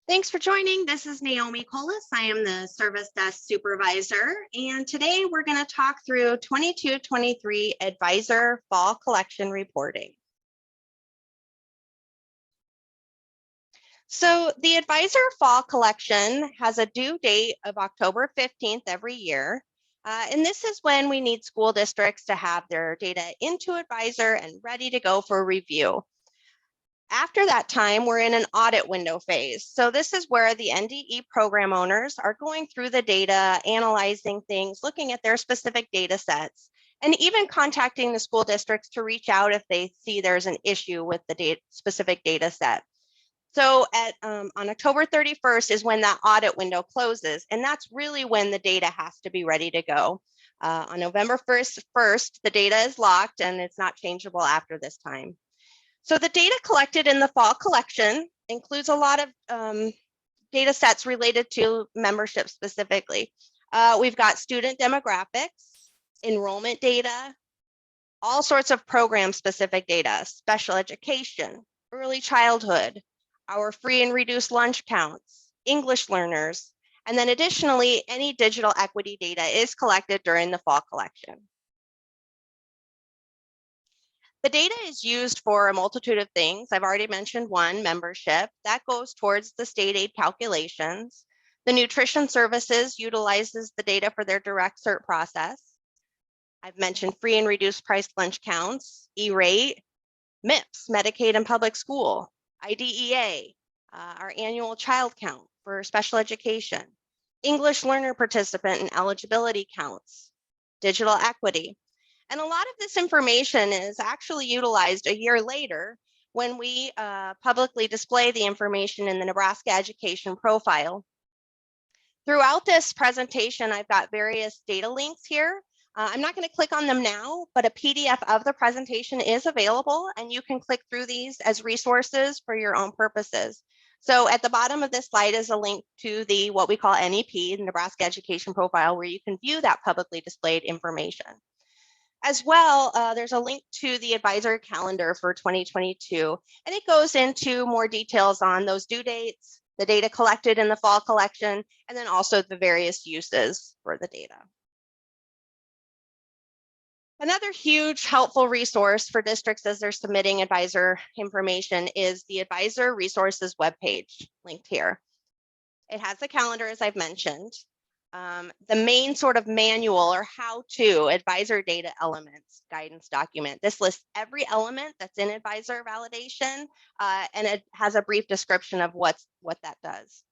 Thanks for joining. This is Naomi Colas. I am the Service Desk Supervisor, and today we're going to talk through 22-23 Advisor Fall Collection Reporting. So the Advisor Fall Collection has a due date of October 15th every year. And this is when we need school districts to have their data into Advisor and ready to go for review. After that time, we're in an audit window phase. So this is where the NDE program owners are going through the data, analyzing things, looking at their specific data sets, and even contacting the school districts to reach out if they see there's an issue with the specific data set. So on October 31st is when that audit window closes, and that's really when the data has to be ready to go. On November 1st, the data is locked and it's not changeable after this time. So the data collected in the fall collection includes a lot of data sets related to membership specifically. We've got student demographics, enrollment data, all sorts of program specific data, special education, early childhood, our free and reduced lunch counts, English learners, and then additionally, any digital equity data is collected during the fall collection. The data is used for a multitude of things. I've already mentioned one, membership. That goes towards the state aid calculations. The nutrition services utilizes the data for their direct cert process. I've mentioned free and reduced price lunch counts, E-rate, MIPS, Medicaid and public school, IDEA, our annual child count for special education, English learner participant and eligibility counts, digital equity. And a lot of this information is actually utilized a year later when we publicly display the information in the Nebraska Education Profile. Throughout this presentation, I've got various data links here. I'm not going to click on them now, but a PDF of the presentation is available, and you can click through these as resources for your own purposes. So at the bottom of this slide is a link to the what we call NEP, the Nebraska Education Profile, where you can view that publicly displayed information. As well, there's a link to the advisor calendar for 2022, and it goes into more details on those due dates, the data collected in the fall collection, and then also the various uses for the data. Another huge helpful resource for districts as they're submitting advisor information is the Advisor Resources webpage, linked here. It has the calendar, as I've mentioned. The main sort of manual or how-to advisor data elements guidance document. This lists every element that's in advisor validation, and it has a brief description of what that does.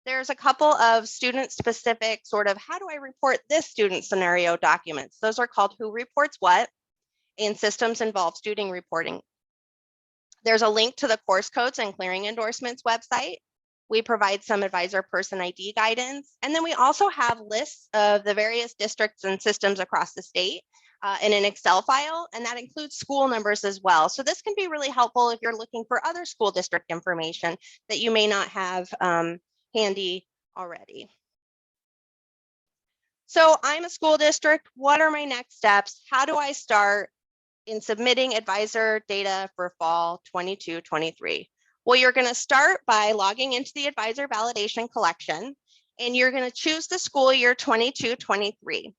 There's a couple of student-specific sort of how do I report this student scenario documents. Those are called Who Reports What, and Systems Involved Student Reporting. There's a link to the course codes and clearing endorsements website. We provide some advisor person ID guidance. And then we also have lists of the various districts and systems across the state in an Excel file, and that includes school numbers as well. So this can be really helpful if you're looking for other school district information that you may not have handy already. So I'm a school district. What are my next steps? How do I start in submitting advisor data for fall 22-23? Well, you're going to start by logging into the advisor validation collection, and you're going to choose the school year 22-23.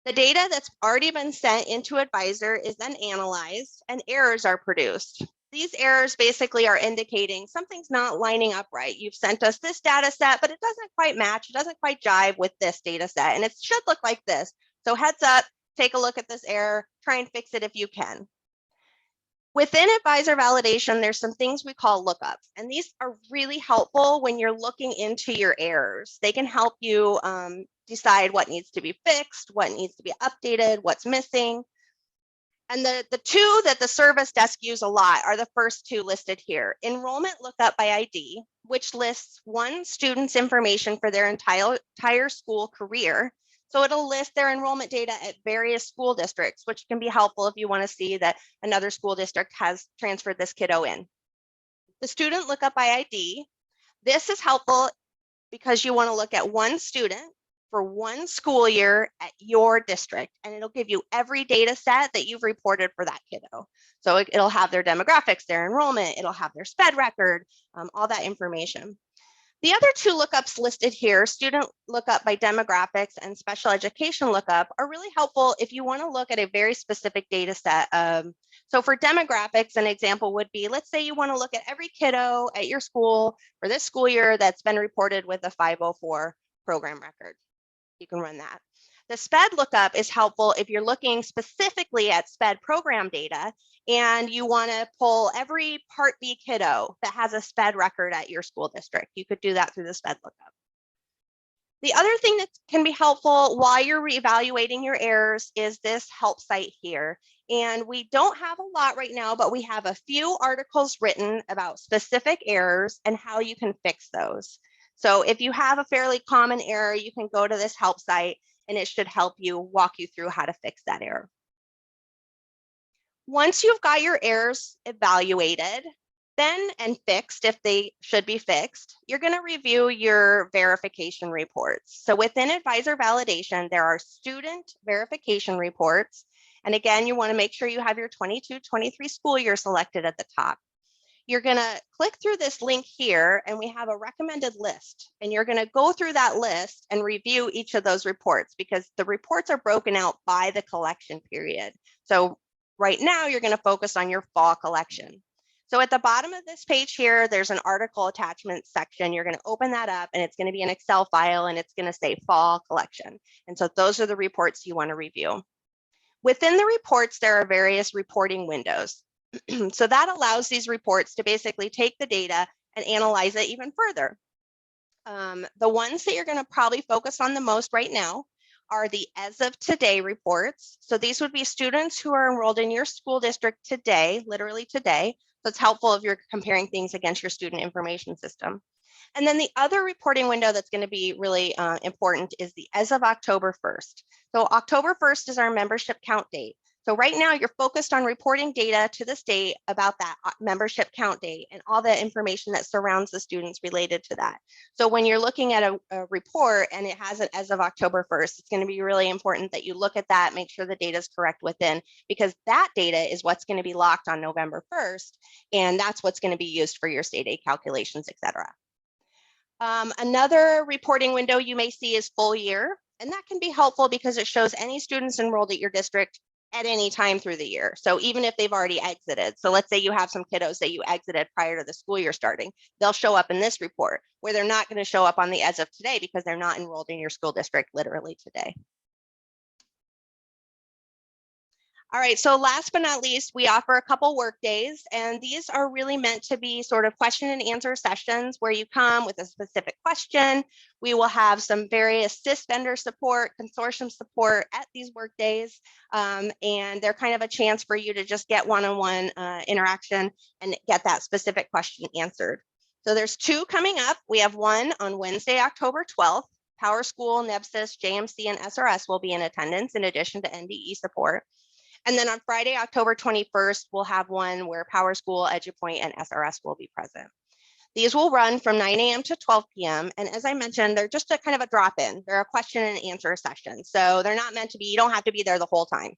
The data that's already been sent into advisor is then analyzed, and errors are produced. These errors basically are indicating something's not lining up right. You've sent us this data set, but it doesn't quite match. It doesn't quite jive with this data set, and it should look like this. So heads up, take a look at this error, try and fix it if you can. Within advisor validation, there's some things we call lookups, and these are really helpful when you're looking into your errors. They can help you decide what needs to be fixed, what needs to be updated, what's missing. And the two that the service desk use a lot are the first two listed here. Enrollment lookup by ID, which lists one student's information for their entire school career. So it'll list their enrollment data at various school districts, which can be helpful if you want to see that another school district has transferred this kiddo in. The student lookup by ID, this is helpful because you want to look at one student for one school year at your district, and it'll give you every data set that you've reported for that kiddo. So it'll have their demographics, their enrollment, it'll have their SPED record, all that information. The other two lookups listed here, student lookup by demographics and special education lookup, are really helpful if you want to look at a very specific data set. So for demographics, an example would be, let's say you want to look at every kiddo at your school for this school year that's been reported with a 504 program record. You can run that. The SPED lookup is helpful if you're looking specifically at SPED program data and you want to pull every Part B kiddo that has a SPED record at your school district. You could do that through the SPED lookup. The other thing that can be helpful while you're reevaluating your errors is this help site here. And we don't have a lot right now, but we have a few articles written about specific errors and how you can fix those. So if you have a fairly common error, you can go to this help site and it should help you walk you through how to fix that error. Once you've got your errors evaluated, then and fixed if they should be fixed, you're going to review your verification reports. So within advisor validation, there are student verification reports. And again, you want to make sure you have your 22-23 school year selected at the top. You're going to click through this link here and we have a recommended list, and you're going to go through that list and review each of those reports because the reports are broken out by the collection period. So right now you're going to focus on your fall collection. So at the bottom of this page here, there's an article attachment section. You're going to open that up and it's going to be an Excel file and it's going to say fall collection. And so those are the reports you want to review. Within the reports, there are various reporting windows. So that allows these reports to basically take the data and analyze it even further. The ones that you're going to probably focus on the most right now are the as of today reports. So these would be students who are enrolled in your school district today, literally today. So it's helpful if you're comparing things against your student information system. And then the other reporting window that's going to be really important is the as of October 1st. So October 1st is our membership count date. So right now you're focused on reporting data to the state about that membership count date and all the information that surrounds the students related to that. So when you're looking at a report and it has an as of October 1st, it's going to be really important that you look at that, make sure the data is correct within, because that data is what's going to be locked on November 1st. And that's what's going to be used for your state aid calculations, et cetera. Another reporting window you may see is full year, and that can be helpful because it shows any students enrolled at your district at any time through the year. So even if they've already exited, so let's say you have some kiddos that you exited prior to the school year starting, they'll show up in this report where they're not going to show up on the as of today because they're not enrolled in your school district literally today. All right, so last but not least, we offer a couple work days, and these are really meant to be sort of question and answer sessions where you come with a specific question. We will have some various SIS vendor support, consortium support at these work days, and they're kind of a chance for you to just get one-on-one interaction and get that specific question answered. So there's two coming up. We have one on Wednesday, October 12th. PowerSchool, NEBSIS, JMC, and SRS will be in attendance in addition to NDE support. And then on Friday, October 21st, we'll have one where PowerSchool, EduPoint, and SRS will be present. These will run from 9 a.m. to 12 p.m. And as I mentioned, they're just a kind of a drop-in. They're a question and answer session. So they're not meant to be, you don't have to be there the whole time.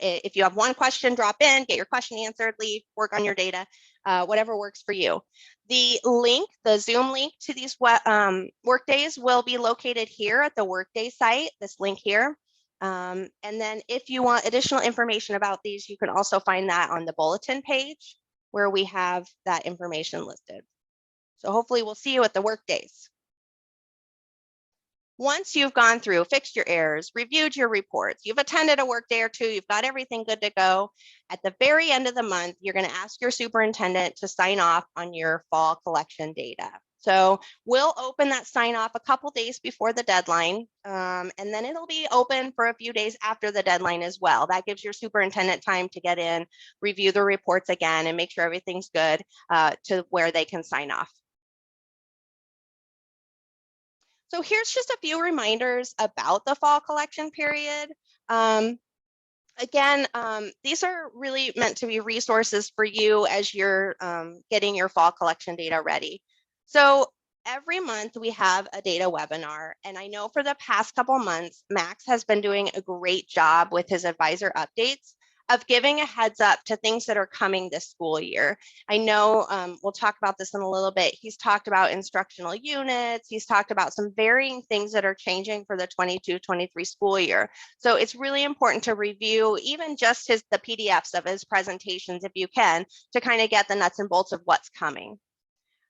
If you have one question, drop in, get your question answered, leave, work on your data, whatever works for you. The link, the Zoom link to these work days will be located here at the Workday site, this link here. And then if you want additional information about these, you can also find that on the bulletin page where we have that information listed. So hopefully we'll see you at the work days. Once you've gone through, fixed your errors, reviewed your reports, you've attended a work day or two, you've got everything good to go, at the very end of the month, you're going to ask your superintendent to sign off on your fall collection data. So we'll open that sign off a couple days before the deadline, and then it'll be open for a few days after the deadline as well. That gives your superintendent time to get in, review the reports again, and make sure everything's good to where they can sign off. So here's just a few reminders about the fall collection period. Again, these are really meant to be resources for you as you're getting your fall collection data ready. So every month we have a data webinar, and I know for the past couple months, Max has been doing a great job with his advisor updates. of giving a heads up to things that are coming this school year. I know we'll talk about this in a little bit. He's talked about instructional units. He's talked about some varying things that are changing for the 22-23 school year. So it's really important to review even just the PDFs of his presentations if you can, to kind of get the nuts and bolts of what's coming.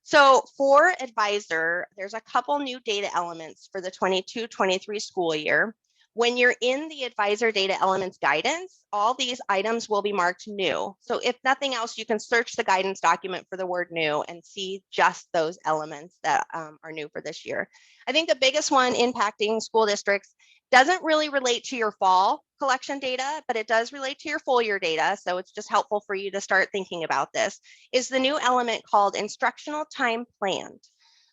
So for Advisor, there's a couple new data elements for the 22-23 school year. When you're in the Advisor data elements guidance, all these items will be marked new. So if nothing else, you can search the guidance document for the word new and see just those elements that are new for this year. I think the biggest one impacting school districts doesn't really relate to your fall collection data, but it does relate to your full year data. So it's just helpful for you to start thinking about this, is the new element called instructional time planned.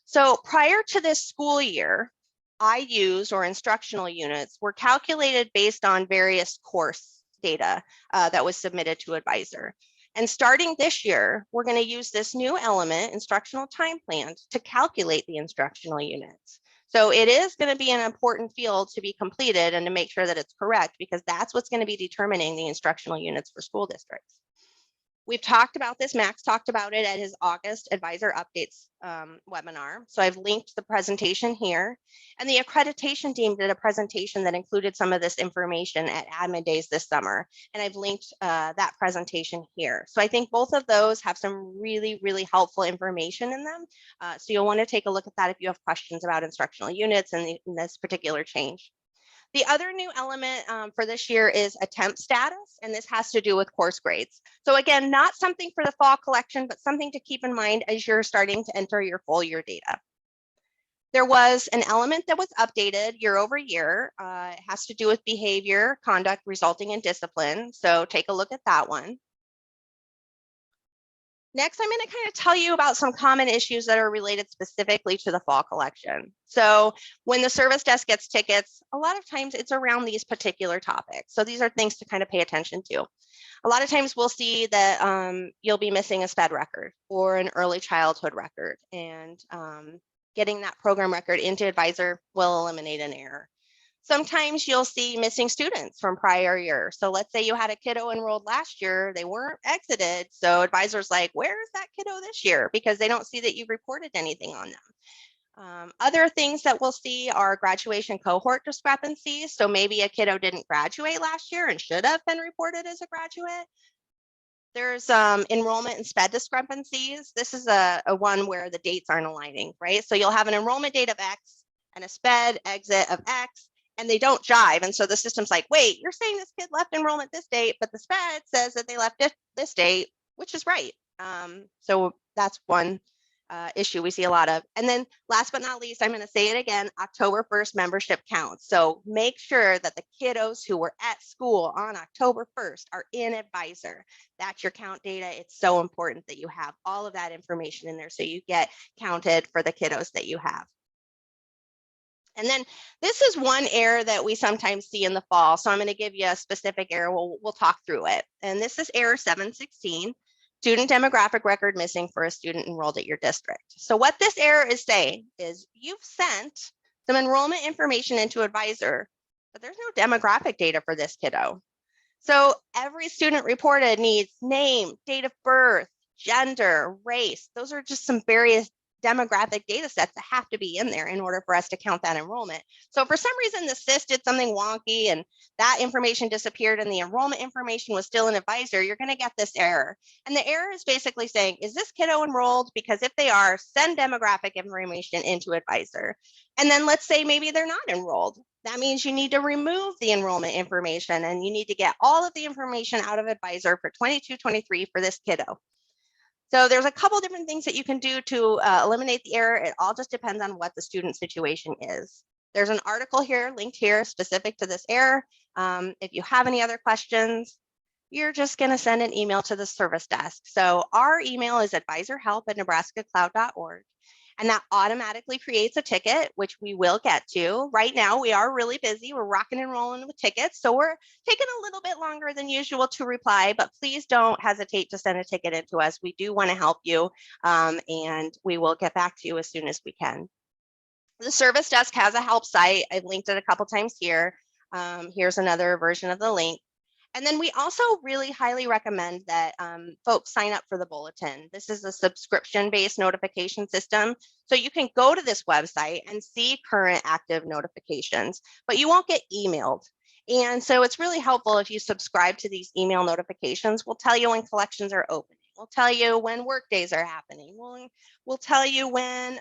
So prior to this school year, IUs or instructional units were calculated based on various course data that was submitted to Advisor. And starting this year, we're going to use this new element, instructional time planned, to calculate the instructional units. So it is going to be an important field to be completed and to make sure that it's correct, because that's what's going to be determining the instructional units for school districts. We've talked about this. Max talked about it at his August Advisor Updates webinar. So I've linked the presentation here. And the accreditation team did a presentation that included some of this information at Admin Days this summer. And I've linked that presentation here. So I think both of those have some really, really helpful information in them. So you'll want to take a look at that if you have questions about instructional units and this particular change. The other new element for this year is attempt status, and this has to do with course grades. So again, not something for the fall collection, but something to keep in mind as you're starting to enter your full year data. There was an element that was updated year over year. It has to do with behavior, conduct resulting in discipline. So take a look at that one. Next, I'm going to kind of tell you about some common issues that are related specifically to the fall collection. So when the service desk gets tickets, a lot of times it's around these particular topics. So these are things to kind of pay attention to. A lot of times we'll see that you'll be missing a SPED record or an early childhood record, and getting that program record into Advisor will eliminate an error. Sometimes you'll see missing students from prior years. So let's say you had a kiddo enrolled last year, they weren't exited. So Advisor's like, where is that kiddo this year? Because they don't see that you've reported anything on them. Other things that we'll see are graduation cohort discrepancies. So maybe a kiddo didn't graduate last year and should have been reported as a graduate. There's enrollment and SPED discrepancies. This is a one where the dates aren't aligning, right? So you'll have an enrollment date of X and a SPED exit of X, and they don't jive. And so the system's like, wait, you're saying this kid left enrollment this date, but the SPED says that they left this date, which is right. So that's one issue we see a lot of. And then last but not least, I'm going to say it again, October 1st membership counts. So make sure that the kiddos who were at school on October 1st are in Advisor. That's your count data. It's so important that you have all of that information in there so you get counted for the kiddos that you have. And then this is one error that we sometimes see in the fall. So I'm going to give you a specific error. We'll talk through it. And this is error 716, student demographic record missing for a student enrolled at your district. So what this error is saying is you've sent some enrollment information into Advisor, but there's no demographic data for this kiddo. So every student reported needs name, date of birth, gender, race. Those are just some various demographic data sets that have to be in there in order for us to count that enrollment. So for some reason, the SIS did something wonky and that information disappeared and the enrollment information was still in Advisor, you're going to get this error. And the error is basically saying, is this kiddo enrolled? Because if they are, send demographic information into Advisor. And then let's say maybe they're not enrolled. That means you need to remove the enrollment information and you need to get all of the information out of Advisor for 22-23 for this kiddo. So there's a couple different things that you can do to eliminate the error. It all just depends on what the student situation is. There's an article here linked here specific to this error. If you have any other questions, you're just going to send an email to the service desk. So our email is advisorhelp@nebraskacloud.org. And that automatically creates a ticket, which we will get to. Right now, we are really busy. We're rocking and rolling with tickets. So we're taking a little bit longer than usual to reply, but please don't hesitate to send a ticket into us. We do want to help you, and we will get back to you as soon as we can. The service desk has a help site. I've linked it a couple times here. Here's another version of the link. And then we also really highly recommend that folks sign up for the bulletin. This is a subscription-based notification system. So you can go to this website and see current active notifications, but you won't get emailed. And so it's really helpful if you subscribe to these email notifications. We'll tell you when collections are opening. We'll tell you when work days are happening. We'll tell you when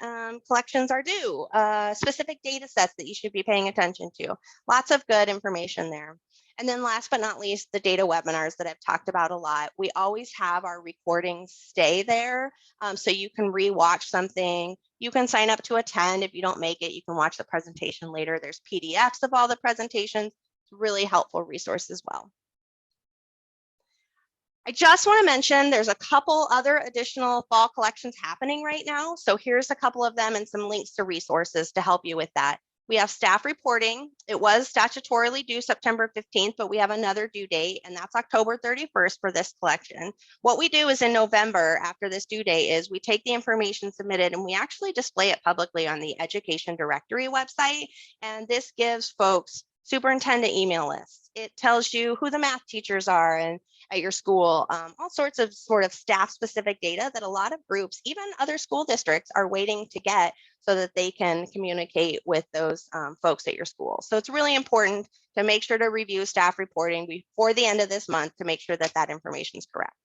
collections are due, specific data sets that you should be paying attention to. Lots of good information there. And then last but not least, the data webinars that I've talked about a lot. We always have our recordings stay there. So you can rewatch something. You can sign up to attend. If you don't make it, you can watch the presentation later. There's PDFs of all the presentations. It's a really helpful resource as well. I just want to mention there's a couple other additional fall collections happening right now. So here's a couple of them and some links to resources to help you with that. We have staff reporting. It was statutorily due September 15th, but we have another due date, and that's October 31st for this collection. What we do is in November, after this due date, is we take the information submitted and we actually display it publicly on the Education Directory website. And this gives folks superintendent email lists. It tells you who the math teachers are and at your school, all sorts of staff specific data that a lot of groups, even other school districts, are waiting to get so that they can communicate with those folks at your school. So it's really important to make sure to review staff reporting before the end of this month to make sure that that information is correct.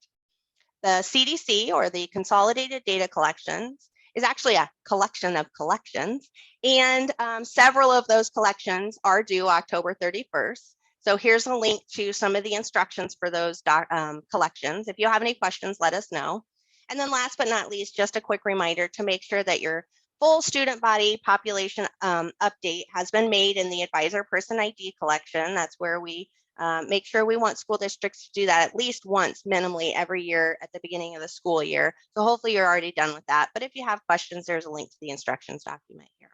The CDC, or the Consolidated Data Collections, is actually a collection of collections, and several of those collections are due October 31st. So here's a link to some of the instructions for those collections. If you have any questions, let us know. And then last but not least, just a quick reminder to make sure that your full student body population update has been made in the advisor person ID collection. That's where we make sure we want school districts to do that at least once minimally every year at the beginning of the school year. So hopefully you're already done with that. But if you have questions, there's a link to the instructions document here.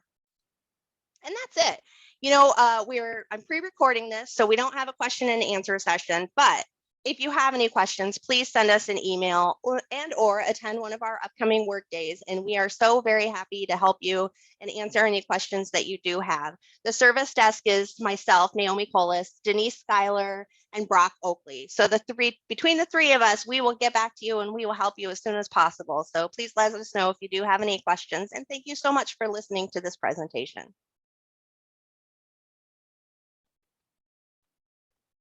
And that's it. You know, I'm pre-recording this, so we don't have a question and answer session, but if you have any questions, please send us an email or attend one of our upcoming work days. And we are so very happy to help you and answer any questions that you do have. The service desk is myself, Naomi Colas, Denise Schuyler, and Brock Oakley. So between the three of us, we will get back to you and we will help you as soon as possible. So please let us know if you do have any questions. And thank you so much for listening to this presentation.